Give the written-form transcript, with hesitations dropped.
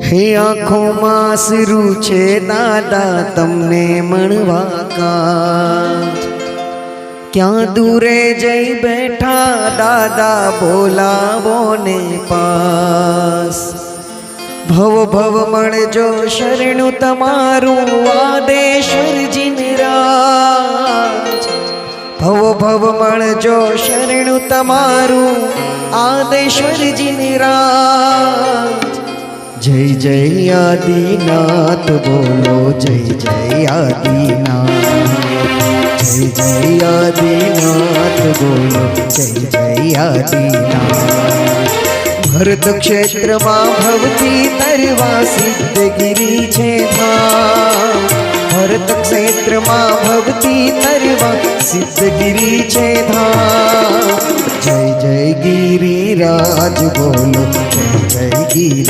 हे आँखों में आंसू छे दादा तमने मणवा काज क्या दूरे जई बैठा दादा बोलावो ने पास भव भव मणजो शरणु तमारू आदेश्वर जिन राज भव भव मणजो शरणु तमारू आदेश्वर जिन राज जय जय आदिनाथ बोलो जय जय आदिनाथ जय जय आदिनाथ बोलो जय जय आदिनाथ भरत क्षेत्र में भवती तरवा सिद्धगिरी छे धाम भरत क्षेत्र में भवती तरवा सिद्धगिरी छे धाम जय जय गिरिराज बोलो जय जय गिरि